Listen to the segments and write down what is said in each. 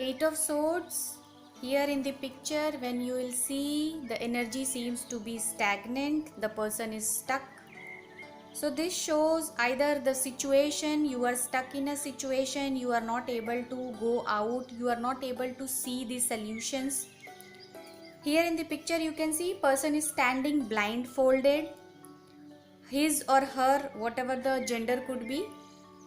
Eight of Swords. Here in the picture, when you will see, the energy seems to be stagnant, the person is stuck. So this shows either the situation, you are stuck in a situation, you are not able to go out, you are not able to see the solutions. Here in the picture you can see person is standing blindfolded, his or her, whatever the gender could be.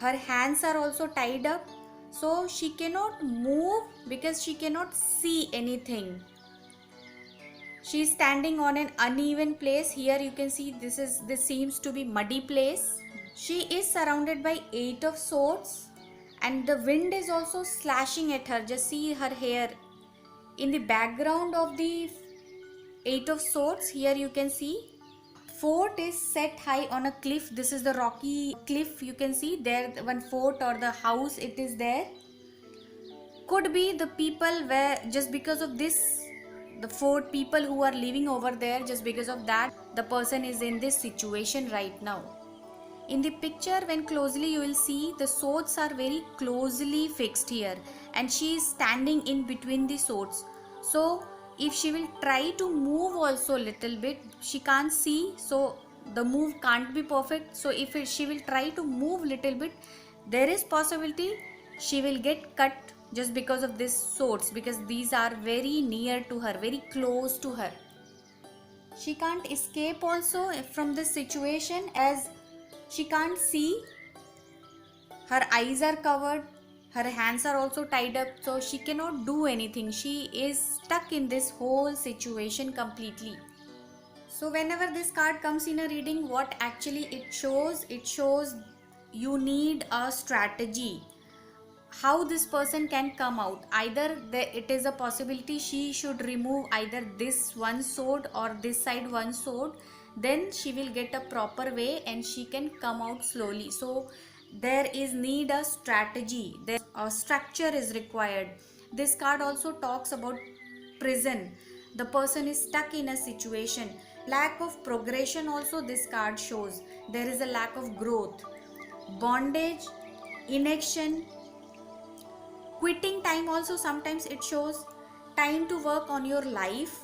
Her hands are also tied up, so she cannot move because she cannot see anything. She is standing on an uneven place. Here you can see this seems to be muddy place. She is surrounded by 8 of Swords and the wind is also slashing at her. Just see her hair. In the background of the 8 of Swords, here you can see fort is set high on a cliff. This is the rocky cliff. You can see there one fort or the house, it is there. Could be the people where just because of this, the fort, people who are living over there, just because of that the person is in this situation right now. In the picture, when closely you will see the swords are very closely fixed here and she is standing in between the swords. So if she will try to move also little bit, she can't see, so the move can't be perfect. So if she will try to move little bit, there is possibility she will get cut just because of this swords, because these are very near to her, very close to her. She can't escape also from this situation as she can't see, her eyes are covered, her hands are also tied up, so she cannot do anything. She is stuck in this whole situation completely. So whenever this card comes in a reading, what actually it shows you need a strategy how this person can come out. Either it is a possibility she should remove either this one sword or this side one sword, then she will get a proper way and she can come out slowly. So there is need a strategy, there a structure is required. This card also talks about prison. The person is stuck in a situation, lack of progression also this card shows. There is a lack of growth, bondage, inaction, quitting time also sometimes it shows, time to work on your life.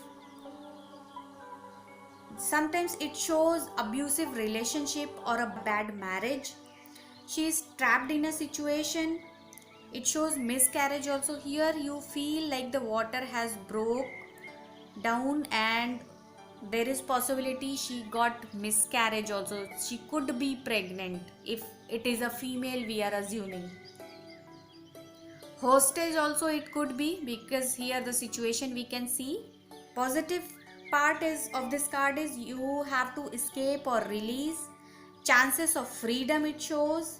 Sometimes it shows abusive relationship or a bad marriage. She is trapped in a situation. It shows miscarriage also. Here you feel like the water has broke down and there is possibility she got miscarriage also. She could be pregnant if it is a female, we are assuming. Hostage also it could be, because here the situation we can see. Positive part is of this card is you have to escape or release. Chances of freedom it shows.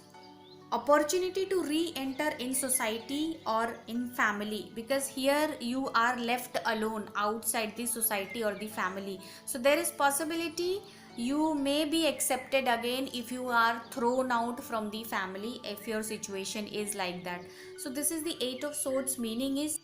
Opportunity to re-enter in society or in family, because here you are left alone outside the society or the family. So there is possibility you may be accepted again if you are thrown out from the family, if your situation is like that. So this is the 8 of Swords meaning is